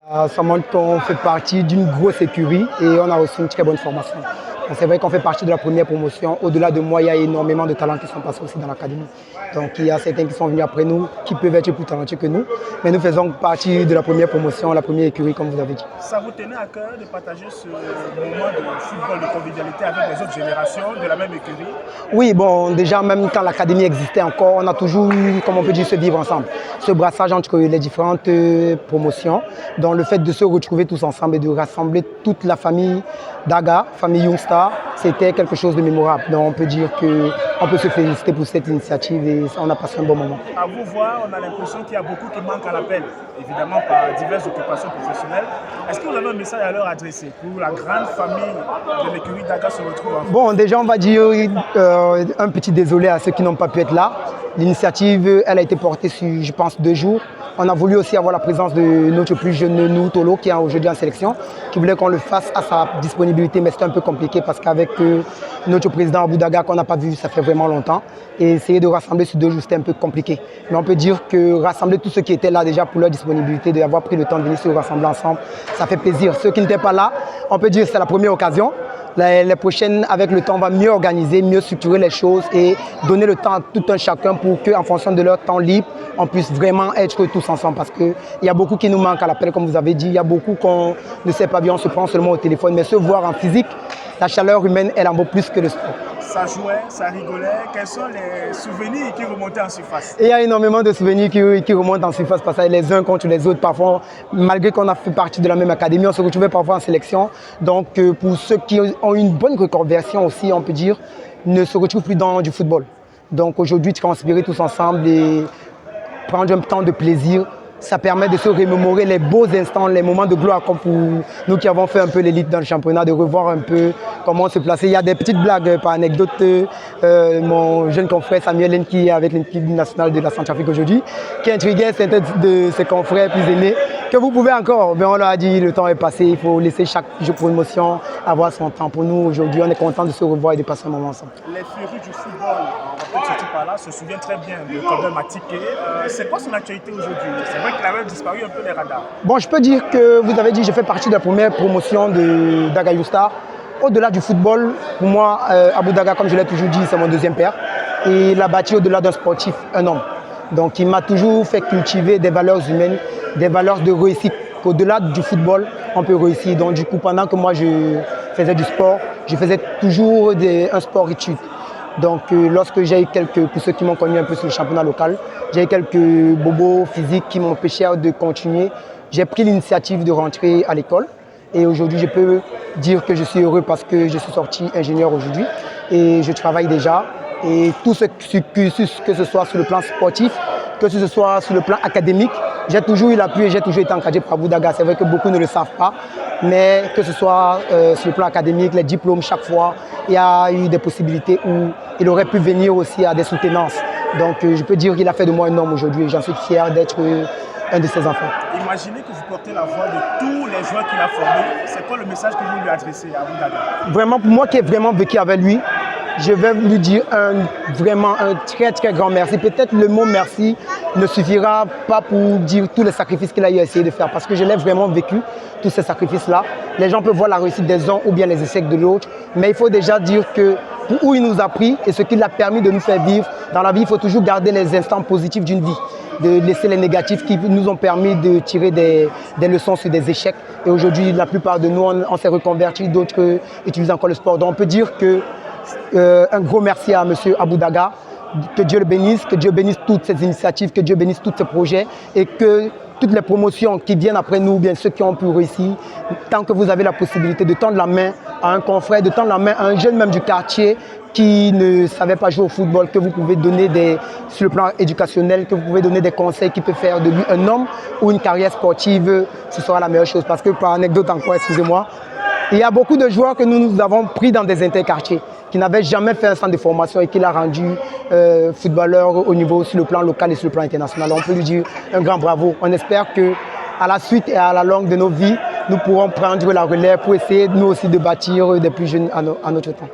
Ça montre qu'on fait partie d'une grosse écurie et on a aussi une très bonne formation. C'est vrai qu'on fait partie de la première promotion. Au-delà de moi, il y a énormément de talents qui sont passés aussi dans l'académie. Donc il y a certains qui sont venus après nous, qui peuvent être plus talentueux que nous. Mais nous faisons partie de la première promotion, la première écurie, comme vous avez dit. Ça vous tenait à cœur de partager ce moment de football, de convivialité avec les autres générations de la même écurie? Oui, bon, déjà, même quand l'académie existait encore, on a toujours eu, comme on peut dire, se vivre ensemble. Ce brassage entre les différentes promotions, donc le fait de se retrouver tous ensemble et de rassembler toute la famille Daga, famille Youngstar, c'était quelque chose de mémorable. Donc on peut dire qu'on peut se féliciter pour cette initiative et on a passé un bon moment. À vous voir, on a l'impression qu'il y a beaucoup qui manquent à l'appel, évidemment par diverses occupations professionnelles. Est-ce que vous avez un message à leur adresser pour la grande famille de l'écurie Daga se retrouve en Bon, déjà on va dire un petit désolé à ceux qui n'ont pas pu être là. L'initiative, elle a été portée sur, je pense, 2 jours. On a voulu aussi avoir la présence de notre plus jeune Nou Tolo, qui est aujourd'hui en sélection, qui voulait qu'on le fasse à sa disponibilité, mais c'était un peu compliqué parce qu'avec notre président Abou Daga, qu'on n'a pas vu, ça fait vraiment longtemps, et essayer de rassembler sur 2 jours, c'était un peu compliqué. Mais on peut dire que rassembler tous ceux qui étaient là déjà pour leur disponibilité, d'avoir pris le temps de venir se rassembler ensemble, ça fait plaisir. Ceux qui n'étaient pas là, on peut dire que c'est la première occasion. Les prochaines, avec le temps, on va mieux organiser, mieux structurer les choses et donner le temps à tout un chacun pour qu'en fonction de leur temps libre, on puisse vraiment être tous ensemble. Parce qu'il y a beaucoup qui nous manquent à l'appel, comme vous avez dit. Il y a beaucoup qu'on ne sait pas bien, on se prend seulement au téléphone. Mais se voir en physique, la chaleur humaine, elle en vaut plus que le sport. Ça jouait, ça rigolait. Quels sont les souvenirs qui remontaient en surface? Et il y a énormément de souvenirs qui remontent en surface parce que les uns contre les autres. Parfois, malgré qu'on a fait partie de la même académie, on se retrouvait parfois en sélection. Donc, pour ceux qui ont une bonne reconversion aussi, on peut dire, ne se retrouvent plus dans du football. Donc, aujourd'hui, transpirer tous ensemble et prendre un temps de plaisir, ça permet de se remémorer les beaux instants, les moments de gloire, comme pour nous qui avons fait un peu l'élite dans le championnat, de revoir un peu comment se placer. Il y a des petites blagues par anecdote. Mon jeune confrère Samuel, qui est avec l'équipe nationale de la Centrafrique aujourd'hui, qui intriguait certains de ses confrères plus aînés, que vous pouvez encore. Mais on leur a dit le temps est passé, il faut laisser chaque jeu promotion avoir son temps. Pour nous, aujourd'hui, on est content de se revoir et de passer un moment ensemble. Les férus du football, on va peut-être sortir par là, se souviennent très bien de Kobel Matiké. C'est quoi son actualité aujourd'hui? C'est vrai qu'il avait disparu un peu des radars. Bon, je peux dire que vous avez dit que je fais partie de la première promotion de Daga Youngstar. Au-delà du football, pour moi, Abou Daga, comme je l'ai toujours dit, c'est mon deuxième père. Et il a bâti au-delà d'un sportif, un homme. Donc il m'a toujours fait cultiver des valeurs humaines, des valeurs de réussite. Au-delà du football, on peut réussir. Donc du coup, pendant que moi je faisais du sport, je faisais toujours un sport-études. Donc lorsque j'ai eu pour ceux qui m'ont connu un peu sur le championnat local, j'ai eu quelques bobos physiques qui m'empêchaient de continuer. J'ai pris l'initiative de rentrer à l'école et aujourd'hui je peux dire que je suis heureux parce que je suis sorti ingénieur aujourd'hui et je travaille déjà. Et tout ce cursus, que ce soit sur le plan sportif, que ce soit sur le plan académique, j'ai toujours eu l'appui et j'ai toujours été encadré par Abou Daga. C'est vrai que beaucoup ne le savent pas, mais que ce soit sur le plan académique, les diplômes, chaque fois, il y a eu des possibilités où il aurait pu venir aussi à des soutenances. Donc je peux dire qu'il a fait de moi un homme aujourd'hui et j'en suis fier d'être un de ses enfants. Imaginez que vous portez la voix de tous les joueurs qu'il a formés. C'est quoi le message que vous lui adressez à Abou Daga? Vraiment, pour moi qui ai vraiment vécu avec lui, je vais lui dire vraiment un très très grand merci. Peut-être le mot merci ne suffira pas pour dire tous les sacrifices qu'il a eu à essayer de faire parce que je l'ai vraiment vécu, tous ces sacrifices-là. Les gens peuvent voir la réussite des uns ou bien les échecs de l'autre, mais il faut déjà dire que pour où il nous a pris et ce qu'il a permis de nous faire vivre, dans la vie, il faut toujours garder les instants positifs d'une vie, de laisser les négatifs qui nous ont permis de tirer des leçons sur des échecs. Et aujourd'hui, la plupart de nous, on s'est reconvertis, d'autres utilisent encore le sport. Donc on peut dire que un gros merci à M. Abou Daga, que Dieu le bénisse, que Dieu bénisse toutes ces initiatives, que Dieu bénisse tous ces projets et que toutes les promotions qui viennent après nous, bien ceux qui ont pu réussir, tant que vous avez la possibilité de tendre la main à un confrère, de tendre la main à un jeune même du quartier qui ne savait pas jouer au football, que vous pouvez donner sur le plan éducationnel, que vous pouvez donner des conseils qui peuvent faire de lui un homme ou une carrière sportive, ce sera la meilleure chose. Parce que par anecdote encore, excusez-moi, il y a beaucoup de joueurs que nous avons pris dans des interquartiers qui n'avaient jamais fait un centre de formation et qui l'a rendu footballeur au niveau sur le plan local et sur le plan international. On peut lui dire un grand bravo. On espère qu'à la suite et à la longue de nos vies, nous pourrons prendre la relève pour essayer nous aussi de bâtir des plus jeunes à notre temps.